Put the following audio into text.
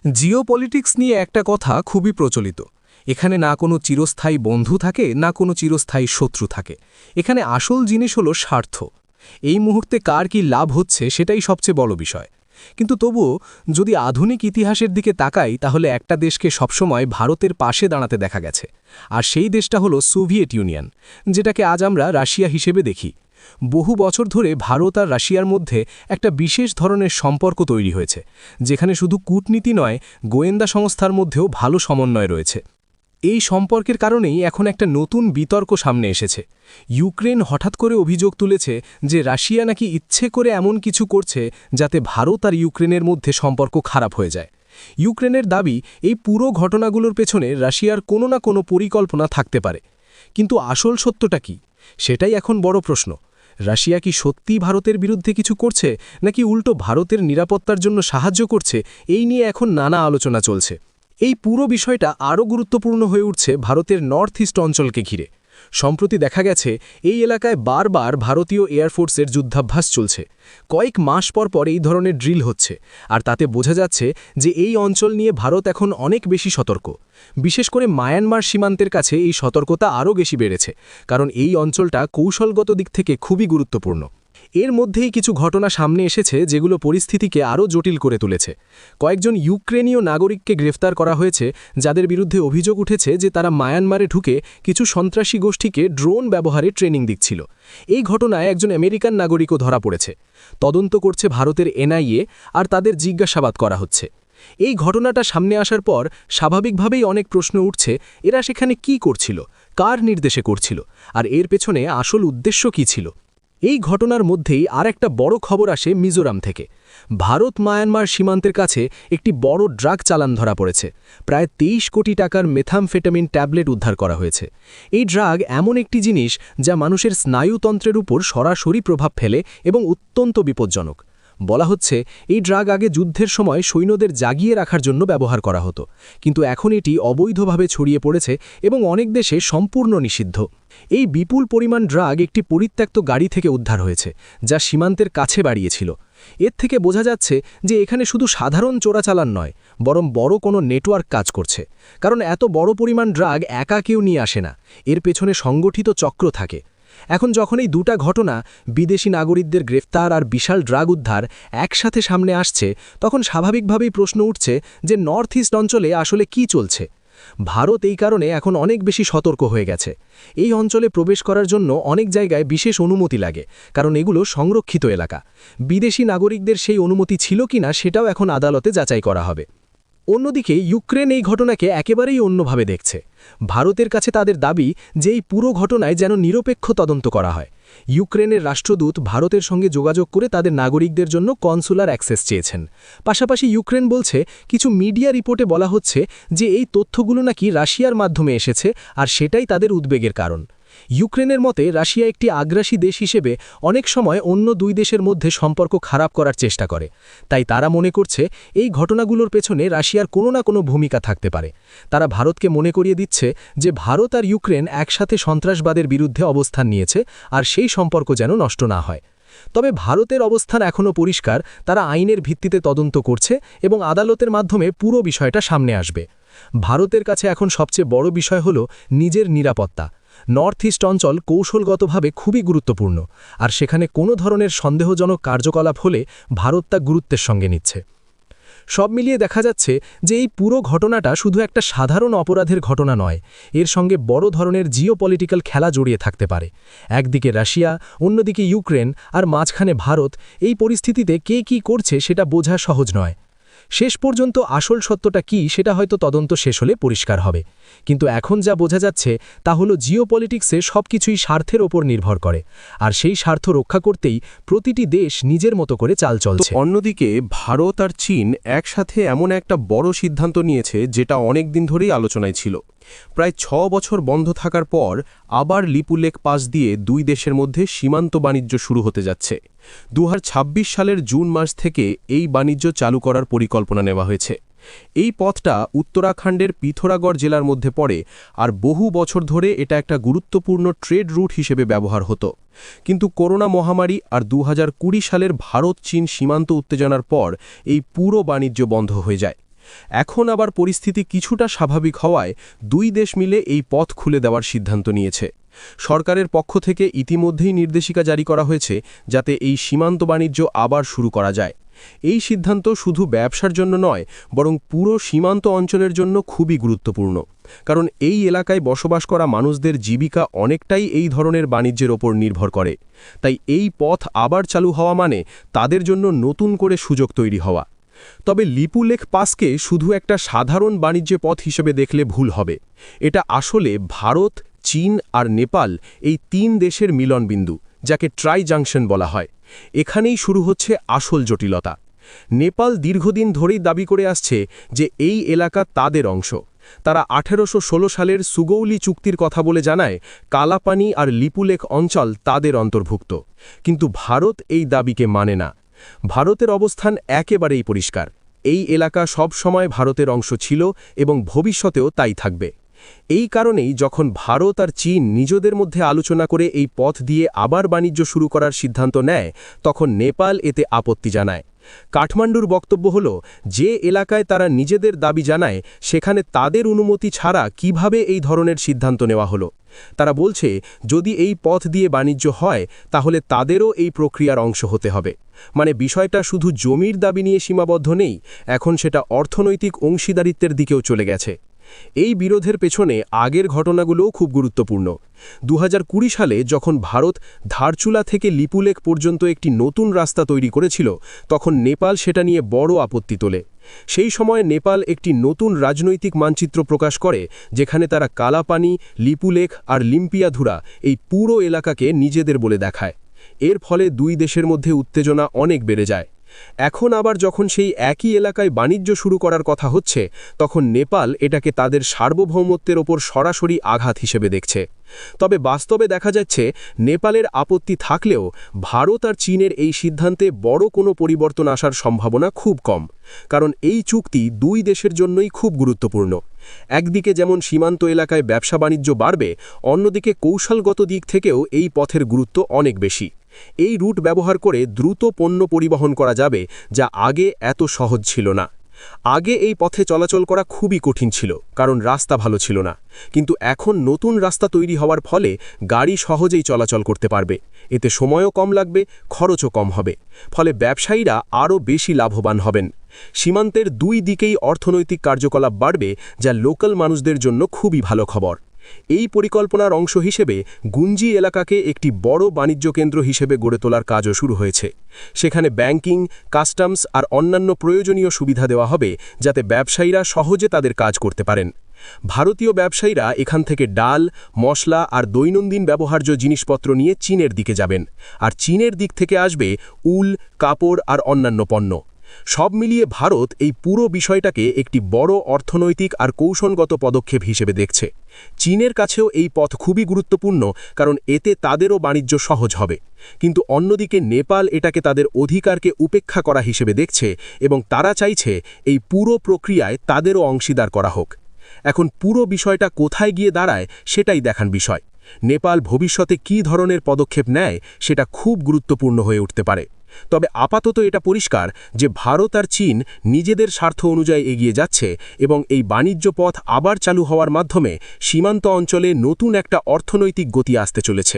Geopolitics নিয়ে একটা কথা খুবই প্রচলিত। এখানে না কোনো চিরস্থায়ী বন্ধু থাকে, না কোনো চিরস্থায়ী শত্রু থাকে। এখানে আসল জিনিস হলো স্বার্থ। এই মুহূর্তে কার কি লাভ হচ্ছে সেটাই সবচেয়ে বড় বিষয়। কিন্তু তবুও যদি আধুনিক ইতিহাসের দিকে তাকাই, তাহলে একটা দেশকে সবসময় ভারতের পাশে দাঁড়াতে দেখা গেছে। আর সেই দেশটা হলো সোভিয়েত ইউনিয়ন, যেটাকে আজ আমরা রাশিয়া হিসেবে দেখি। বহু বছর ধরে ভারত আর রাশিয়ার মধ্যে একটা বিশেষ ধরনের সম্পর্ক তৈরি হয়েছে, যেখানে শুধু কূটনীতি নয়, গোয়েন্দা সংস্থার মধ্যেও ভালো সমন্বয় রয়েছে। এই সম্পর্কের কারণেই এখন একটা নতুন বিতর্ক সামনে এসেছে। ইউক্রেন হঠাৎ করে অভিযোগ তুলেছে যে রাশিয়া নাকি ইচ্ছে করে এমন কিছু করছে যাতে ভারত আর ইউক্রেনের মধ্যে সম্পর্ক খারাপ হয়ে যায়। ইউক্রেনের দাবি, এই পুরো ঘটনাগুলোর পেছনে রাশিয়ার কোনো না কোনো পরিকল্পনা থাকতে পারে। কিন্তু আসল সত্যটা কি, সেটাই এখন বড় প্রশ্ন। রাশিয়া কি সত্যিই ভারতের বিরুদ্ধে কিছু করছে, নাকি উল্টো ভারতের নিরাপত্তার জন্য সাহায্য করছে? এই নিয়ে এখন নানা আলোচনা চলছে। এই পুরো বিষয়টা আরও গুরুত্বপূর্ণ হয়ে উঠছে ভারতের নর্থ ইস্ট অঞ্চলকে ঘিরে। সম্প্রতি দেখা গেছে এই এলাকায় বারবার ভারতীয় এয়ারফোর্সের যুদ্ধাভ্যাস চলছে। কয়েক মাস পর পর এই ধরনের ড্রিল হচ্ছে, আর তাতে বোঝা যাচ্ছে যে এই অঞ্চল নিয়ে ভারত এখন অনেক বেশি সতর্ক। বিশেষ করে মায়ানমার সীমান্তের কাছে এই সতর্কতা আরও বেশি বেড়েছে, কারণ এই অঞ্চলটা কৌশলগত দিক থেকে খুবই গুরুত্বপূর্ণ। এর মধ্যেই কিছু ঘটনা সামনে এসেছে যেগুলো পরিস্থিতিকে আরও জটিল করে তুলেছে। কয়েকজন ইউক্রেনীয় নাগরিককে গ্রেফতার করা হয়েছে, যাদের বিরুদ্ধে অভিযোগ উঠেছে যে তারা মায়ানমারে ঢুকে কিছু সন্ত্রাসী গোষ্ঠীকে ড্রোন ব্যবহারে ট্রেনিং দিচ্ছিল। এই ঘটনায় একজন আমেরিকান নাগরিকও ধরা পড়েছে। তদন্ত করছে ভারতের এনআইএ, আর তাদের জিজ্ঞাসাবাদ করা হচ্ছে। এই ঘটনাটা সামনে আসার পর স্বাভাবিকভাবেই অনেক প্রশ্ন উঠছে, এরা সেখানে কি করছিল, কার নির্দেশে করছিল, আর এর পেছনে আসল উদ্দেশ্য কী ছিল। এই ঘটনার মধ্যেই আর একটা বড় খবর আসে মিজোরাম থেকে। ভারত মায়ানমার সীমান্তের কাছে একটি বড় ড্রাগ চালান ধরা পড়েছে। প্রায় 23 কোটি টাকার মেথামফেটামিন ট্যাবলেট উদ্ধার করা হয়েছে। এই ড্রাগ এমন একটি জিনিস যা মানুষের স্নায়ুতন্ত্রের উপর সরাসরি প্রভাব ফেলে এবং অত্যন্ত বিপজ্জনক। বলা হচ্ছে এই ড্রাগ আগে যুদ্ধের সময় সৈন্যদের জাগিয়ে রাখার জন্য ব্যবহার করা হতো, কিন্তু এখন এটি অবৈধভাবে ছড়িয়ে পড়েছে এবং অনেক দেশে সম্পূর্ণ নিষিদ্ধ। এই বিপুল পরিমাণ ড্রাগ একটি পরিত্যক্ত গাড়ি থেকে উদ্ধার হয়েছে, যা সীমান্তের কাছে বাড়িয়েছিল। এর থেকে বোঝা যাচ্ছে যে এখানে শুধু সাধারণ চোরাচালান নয়, বরং বড় কোনো নেটওয়ার্ক কাজ করছে। কারণ এত বড় পরিমাণ ড্রাগ একা কেউ নিয়ে আসে না, এর পেছনে সংগঠিত চক্র থাকে। এখন যখন এই দুটা ঘটনা, বিদেশি নাগরিকদের গ্রেফতার আর বিশাল ড্রাগ উদ্ধার, একসাথে সামনে আসছে, তখন স্বাভাবিকভাবেই প্রশ্ন উঠছে যে নর্থ ইস্ট অঞ্চলে আসলে কি চলছে। ভারত এই কারণে এখন অনেক বেশি সতর্ক হয়ে গেছে। এই অঞ্চলে প্রবেশ করার জন্য অনেক জায়গায় বিশেষ অনুমতি লাগে, কারণ এগুলো সংরক্ষিত এলাকা। বিদেশি নাগরিকদের সেই অনুমতি ছিল কিনা সেটাও এখন আদালতে যাচাই করা হবে। অন্যদিকে ইউক্রেন এই ঘটনাকে একেবারেই অন্যভাবে দেখছে। ভারতের কাছে তাদের দাবি যে এই পুরো ঘটনায় যেন নিরপেক্ষ তদন্ত করা হয়। ইউক্রেনের রাষ্ট্রদূত ভারতের সঙ্গে যোগাযোগ করে তাদের নাগরিকদের জন্য কনসুলার অ্যাক্সেস চেয়েছেন। পাশাপাশি ইউক্রেন বলছে, কিছু মিডিয়া রিপোর্টে বলা হচ্ছে যে এই তথ্যগুলো নাকি রাশিয়ার মাধ্যমে এসেছে, আর সেটাই তাদের উদ্বেগের কারণ। ইউক্রেনের মতে রাশিয়া একটি আগ্রাসী দেশ হিসেবে অনেক সময় অন্য দুই দেশের মধ্যে সম্পর্ক খারাপ করার চেষ্টা করে। তাই তারা মনে করছে এই ঘটনাগুলোর পেছনে রাশিয়ার কোনো না কোনো ভূমিকা থাকতে পারে। তারা ভারতকে মনে করিয়ে দিচ্ছে যে ভারত আর ইউক্রেন একসাথে সন্ত্রাসবাদের বিরুদ্ধে অবস্থান নিয়েছে, আর সেই সম্পর্ক যেন নষ্ট না হয়। তবে ভারতের অবস্থান এখনও পরিষ্কার, তারা আইনের ভিত্তিতে তদন্ত করছে এবং আদালতের মাধ্যমে পুরো বিষয়টা সামনে আসবে। ভারতের কাছে এখন সবচেয়ে বড় বিষয় হল নিজের নিরাপত্তা। নর্থ ইস্ট অঞ্চল কৌশলগতভাবে খুবই গুরুত্বপূর্ণ, আর সেখানে কোনো ধরনের সন্দেহজনক কার্যকলাপ হলে ভারত তা গুরুত্বের সঙ্গে নিচ্ছে। সব মিলিয়ে দেখা যাচ্ছে যে এই পুরো ঘটনাটা শুধু একটা সাধারণ অপরাধের ঘটনা নয়, এর সঙ্গে বড় ধরনের জিওপলিটিক্যাল খেলা জড়িয়ে থাকতে পারে। একদিকে রাশিয়া, অন্যদিকে ইউক্রেন, আর মাঝখানে ভারত। এই পরিস্থিতিতে কে কী করছে সেটা বোঝা সহজ নয়। শেষ পর্যন্ত আসল সত্যটা কি সেটা হয়তো তদন্ত শেষ হলে পরিষ্কার হবে। কিন্তু এখন যা বোঝা যাচ্ছে তা হলো জিওপলিটিক্সে সবকিছুই স্বার্থের ওপর নির্ভর করে, আর সেই স্বার্থ রক্ষা করতেই প্রতিটি দেশ নিজের মতো করে চাল চলছে। অন্যদিকে ভারত আর চীন একসাথে এমন একটা বড় সিদ্ধান্ত নিয়েছে যেটা অনেক দিন ধরেই আলোচনায় ছিল। প্রায় 6 বছর বন্ধ থাকার পর আবার লিপুলেক পাস দিয়ে দুই দেশের মধ্যে সীমান্ত বাণিজ্য শুরু হতে যাচ্ছে। 2026 সালের জুন মাস থেকে এই বাণিজ্য চালু করার পরিকল্পনা নেওয়া হয়েছে। এই পথটা উত্তরাখণ্ডের পিথোরাগড় জেলার মধ্যে পড়ে, আর বহু বছর ধরে এটা একটা গুরুত্বপূর্ণ ট্রেড রুট হিসেবে ব্যবহার হতো। কিন্তু করোনা মহামারী আর 2020 সালের ভারত চীন সীমান্ত উত্তেজনার পর এই পুরো বাণিজ্য বন্ধ হয়ে যায়। এখন আবার পরিস্থিতি কিছুটা স্বাভাবিক হওয়ায় দুই দেশ মিলে এই পথ খুলে দেওয়ার সিদ্ধান্ত নিয়েছে। সরকারের পক্ষ থেকে ইতিমধ্যেই নির্দেশিকা জারি করা হয়েছে যাতে এই সীমান্ত বাণিজ্য আবার শুরু করা যায়। এই সিদ্ধান্ত শুধু ব্যবসার জন্য নয়, বরং পুরো সীমান্ত অঞ্চলের জন্য খুবই গুরুত্বপূর্ণ, কারণ এই এলাকায় বসবাস করা মানুষদের জীবিকা অনেকটাই এই ধরনের বাণিজ্যের ওপর নির্ভর করে। তাই এই পথ আবার চালু হওয়া মানে তাদের জন্য নতুন করে সুযোগ তৈরি হওয়া। তবে লিপুলেখ পাসকে শুধু একটা সাধারণ বাণিজ্য পথ হিসেবে দেখলে ভুল হবে। এটা আসলে ভারত, চীন আর নেপাল এই তিন দেশের মিলনবিন্দু, যাকে ট্রাই জাংশন বলা হয়। এখানেই শুরু হচ্ছে আসল জটিলতা। নেপাল দীর্ঘদিন ধরেই দাবি করে আসছে যে এই এলাকা তাদের অংশ। তারা 1816 সালের সুগৌলি চুক্তির কথা বলে জানায় কালাপানি আর লিপুলেখ অঞ্চল তাদের অন্তর্ভুক্ত। কিন্তু ভারত এই দাবিকে মানে না। ভারতের অবস্থান একেবারেই পরিষ্কার। এই এলাকা সব সময় ভারতের অংশ ছিল এবং ভবিষ্যতেও তাই থাকবে। এই কারণেই যখন ভারত আর চীন নিজেদের মধ্যে আলোচনা করে এই পথ দিয়ে আবার বাণিজ্য শুরু করার সিদ্ধান্ত নেয়, তখন নেপাল এতে আপত্তি জানায়। কাঠমান্ডুর বক্তব্য হল, যে এলাকায় তারা নিজেদের দাবি জানায় সেখানে তাদের অনুমতি ছাড়া কিভাবে এই ধরনের সিদ্ধান্ত নেওয়া হলো। তারা বলছে, যদি এই পথ দিয়ে বাণিজ্য হয় তাহলে তাদেরও এই প্রক্রিয়ার অংশ হতে হবে। মানে বিষয়টা শুধু জমির দাবি নিয়ে সীমাবদ্ধ নেই, এখন সেটা অর্থনৈতিক অংশীদারিত্বের দিকেও চলে গেছে। এই বিরোধের পেছনে আগের ঘটনাগুলোও খুব গুরুত্বপূর্ণ। 2020 সালে যখন ভারত ধারচুলা থেকে লিপুলেখ পর্যন্ত একটি নতুন রাস্তা তৈরি করেছিল, তখন নেপাল সেটা নিয়ে বড় আপত্তি তোলে। সেই সময় নেপাল একটি নতুন রাজনৈতিক মানচিত্র প্রকাশ করে, যেখানে তারা কালাপানি, লিপুলেখ আর লিম্পিয়াধুরা এই পুরো এলাকাকে নিজেদের বলে দেখায়। এর ফলে দুই দেশের মধ্যে উত্তেজনা অনেক বেড়ে যায়। এখন আবার যখন সেই একই এলাকায় বাণিজ্য শুরু করার কথা হচ্ছে, তখন নেপাল এটাকে তাদের সার্বভৌমত্বের ওপর সরাসরি আঘাত হিসেবে দেখছে। তবে বাস্তবে দেখা যাচ্ছে, নেপালের আপত্তি থাকলেও ভারত আর চীনের এই সিদ্ধান্তে বড় কোনো পরিবর্তন আসার সম্ভাবনা খুব কম, কারণ এই চুক্তি দুই দেশের জন্যই খুব গুরুত্বপূর্ণ। একদিকে যেমন সীমান্ত এলাকায় ব্যবসা বাণিজ্য বাড়বে, অন্যদিকে কৌশলগত দিক থেকেও এই পথের গুরুত্ব অনেক বেশি। এই রুট ব্যবহার করে দ্রুত পণ্য পরিবহন করা যাবে, যা আগে এত সহজ ছিল না। আগে এই পথে চলাচল করা খুবই কঠিন ছিল, কারণ রাস্তা ভালো ছিল না। কিন্তু এখন নতুন রাস্তা তৈরি হওয়ার ফলে গাড়ি সহজেই চলাচল করতে পারবে। এতে সময়ও কম লাগবে, খরচও কম হবে। ফলে ব্যবসায়ীরা আরও বেশি লাভবান হবেন। সীমান্তের দুই দিকেই অর্থনৈতিক কার্যকলাপ বাড়বে, যা লোকাল মানুষদের জন্য খুবই ভালো খবর। এই পরিকল্পনার অংশ হিসেবে গুঞ্জি এলাকাকে একটি বড় বাণিজ্য কেন্দ্র হিসেবে গড়ে তোলার কাজও শুরু হয়েছে। সেখানে ব্যাংকিং, কাস্টমস আর অন্যান্য প্রয়োজনীয় সুবিধা দেওয়া হবে, যাতে ব্যবসায়ীরা সহজে তাদের কাজ করতে পারেন। ভারতীয় ব্যবসায়ীরা এখান থেকে ডাল, মশলা আর দৈনন্দিন ব্যবহার্য জিনিসপত্র নিয়ে চীনের দিকে যাবেন, আর চীনের দিক থেকে আসবে উল, কাপড় আর অন্যান্য পণ্য। সব মিলিয়ে ভারত এই পুরো বিষয়টাকে একটি বড় অর্থনৈতিক আর কৌশলগত পদক্ষেপ হিসেবে দেখছে। চীনের কাছেও এই পথ খুবই গুরুত্বপূর্ণ, কারণ এতে তাদেরও বাণিজ্য সহজ হবে। কিন্তু অন্যদিকে নেপাল এটাকে তাদের অধিকারকে উপেক্ষা করা হিসেবে দেখছে এবং তারা চাইছে এই পুরো প্রক্রিয়ায় তাদেরও অংশীদার করা হোক। এখন পুরো বিষয়টা কোথায় গিয়ে দাঁড়ায় সেটাই দেখার বিষয়। নেপাল ভবিষ্যতে কী ধরনের পদক্ষেপ নেয় সেটা খুব গুরুত্বপূর্ণ হয়ে উঠতে পারে। তবে আপাতত এটা পরিষ্কার যে ভারত আর চীন নিজেদের স্বার্থ অনুযায়ী এগিয়ে যাচ্ছে এবং এই বাণিজ্য পথ আবার চালু হওয়ার মাধ্যমে সীমান্ত অঞ্চলে নতুন একটা অর্থনৈতিক গতি আসতে চলেছে।